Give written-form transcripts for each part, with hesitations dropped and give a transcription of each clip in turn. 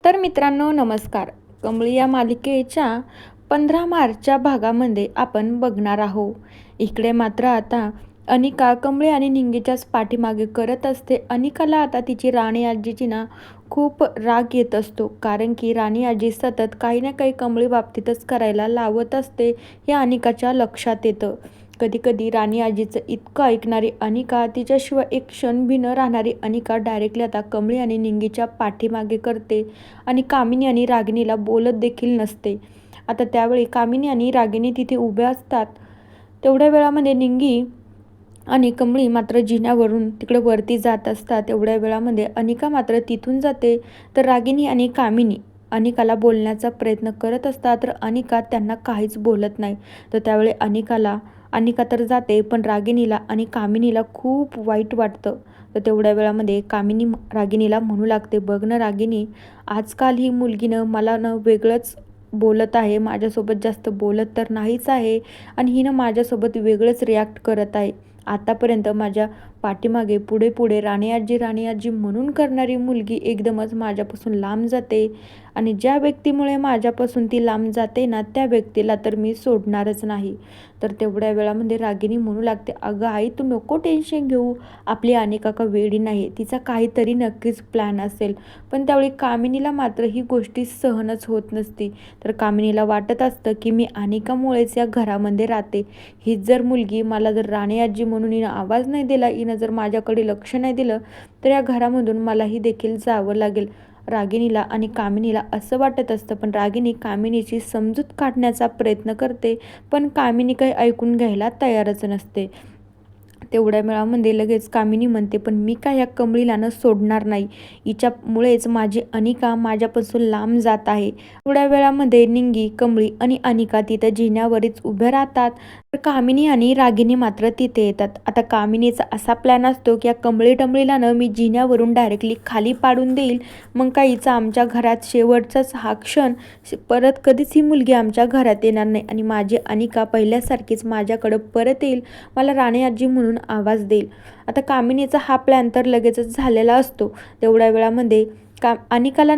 तर मित्रांनो नमस्कार. कमळी या मालिकेच्या 15 मार्चच्या भागामध्ये आपण बघणार आहोत. इकडे मात्र आता अनिका कमळी आणि निंगीच्याच पाठीमागे करत असते. अनिकाला आता तिची राणी आजीची ना खूप राग येत असतो, कारण की राणी आजी सतत काही ना काही कमळी बाबतीतच करायला लावत असते. हे अनिकाच्या लक्षात येतं. कधी कधी राणी आजीचं इतकं ऐकणारी अनिका, तिच्याशिवाय एक क्षण भी न राहणारी अनिका डायरेक्टली आता कमळी आणि निंगीच्या पाठीमागे करते आणि कामिनी आणि रागिणीला बोलत देखील नसते. आता त्यावेळी कामिनी आणि रागिणी तिथे उभ्या असतात. तेवढ्या वेळामध्ये निंगी आणि कमळी मात्र जिन्यावरून तिकडे वरती जात असतात. तेवढ्या वेळामध्ये अनिका मात्र तिथून जाते. तर रागिणी आणि कामिनी अनिकाला बोलण्याचा प्रयत्न करत असतात, तर अनिका त्यांना काहीच बोलत नाही. तर त्यावेळी अनिका तर जाते, पण रागिणीला आणि कामिनीला खूप वाईट वाटतं. तर तेवढ्या वेळामध्ये कामिनी रागिणीला म्हणू लागते, बघ ना रागिणी, आजकाल ही मुलगीनं मला वेगळंच बोलत आहे, माझ्यासोबत जास्त बोलत तर नाहीच आहे आणि हिनं माझ्यासोबत वेगळंच रिॲक्ट करत आहे. आतापर्यंत माझ्या पाठीमागे पुढे पुढे राणी आजी म्हणून करणारी मुलगी एकदमच माझ्यापासून लांब जाते आणि ज्या व्यक्तीमुळे माझ्यापासून ती लांब जाते ना, त्या व्यक्तीला तर मी सोडणारच नाही. तर तेवढ्या वेळामध्ये रागिणी म्हणू लागते, अगं आई, तू नको टेन्शन घेऊ, आपली अनिका का वेडी नाही, तिचा काहीतरी नक्कीच प्लॅन असेल. पण त्यावेळी कामिनीला मात्र ही गोष्टी सहनच होत नसती. तर कामिनीला वाटत असतं की मी अनिकामुळेच या घरामध्ये राहते. हीच जर मुलगी मला जर राणी आजी म्हणून हिनं आवाज नाही दिला, हिनं जर माझ्याकडे लक्ष नाही दिलं, तर या घरामधून मलाही देखील जावं लागेल. रागिणीला आणि कामिनीला असं वाटत असतं, पण रागिणी कामिनीची समजूत काढण्याचा प्रयत्न करते, पण कामिनी काही ऐकून घ्यायला तयारच नसते. तेवढ्या वेळामध्ये लगेच कामिनी म्हणते, पण मी काय या कमळीला न सोडणार नाही, हिच्यामुळेच माझी अनिका माझ्यापासून लांब जात आहे. थोड्या वेळामध्ये निंगी, कमळी आणि अनिका तिथं जिन्यावरच उभ्या राहतात. तर कामिनी आणि रागिणी मात्र तिथे येतात. आता कामिनीचा असा प्लॅन असतो की या कमळी टमळीला न मी जिन्यावरून डायरेक्टली खाली पाडून देईल, मग काय हिचा आमच्या घरात शेवटचाच हा क्षण, परत कधीच ही मुलगी आमच्या घरात येणार नाही आणि माझी अनिका पहिल्यासारखीच माझ्याकडं परत येईल, मला राणी आजी म्हणून आवाज देईल. आता कामिनीचा हा प्लॅन तर लगेचच झालेला असतो. तेवढ्या वेळामध्ये अनिकाला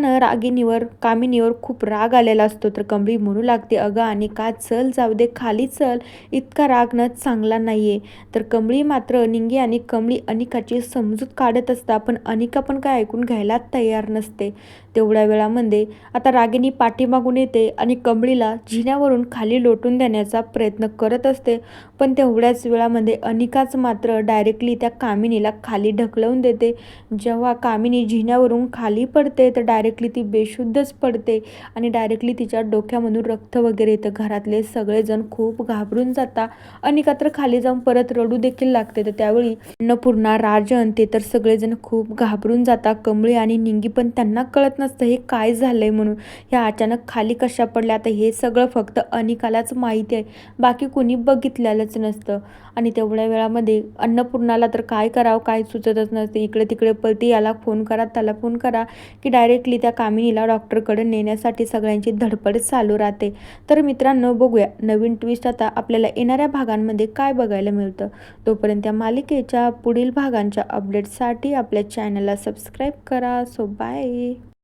कामिनीवर खूप राग आलेला असतो. तर कमळी म्हणू लागते, अगं अनिका, चल जाऊ दे, खाली चल, इतका राग न चांगला नाहीये. तर कमळी मात्र निंगी आणि कमळी अनिकाची समजूत काढत असतात, पण अनिका पण काय ऐकून घ्यायला तयार नसते. तेवढ्या वेळामध्ये आता रागिणी पाठीमागून येते आणि कमळीला जिन्यावरून खाली लोटून देण्याचा प्रयत्न करत असते. पण तेवढ्याच वेळामध्ये अनिकाच मात्र डायरेक्टली त्या कामिनीला खाली ढकलवून देते. जेव्हा कामिनी जिन्यावरून खाली पडते, तर डायरेक्टली ती बेशुद्धच पडते आणि डायरेक्टली तिच्या डोक्यामधून रक्त वगैरे येतं. घरातले सगळेजण खूप घाबरून जातात. अनिका तर खाली जाऊन परत रडू देखील लागते. तर त्यावेळी अन्नपूर्णा, राजन ते तर सगळेजण खूप घाबरून जातात. कमळी आणि निंगी पण त्यांना कळत नसतं हे काय झालंय म्हणून, ह्या अचानक खाली कशा पडल्या. आता हे सगळं फक्त अनिकालाच माहिती आहे, बाकी कुणी बघितलेलंच नसतं. आणि तेवढ्या वेळामध्ये अन्नपूर्णाला तर काय करावं काय सुचतच नसते. इकडे तिकडे पळते, याला फोन करा त्याला फोन करा, की डायरेक्टली त्या कामिनीला डॉक्टरकडे नेण्यासाठी सगळ्यांची धडपड चालू राहते. तर मित्रांनो, बघूया नवीन ट्विस्ट आता आपल्याला येणाऱ्या भागांमध्ये काय बघायला मिळतं. तोपर्यंत या मालिकेच्या पुढील भागांच्या अपडेटसाठी आपल्या चॅनलला सबस्क्राईब करा. So bye.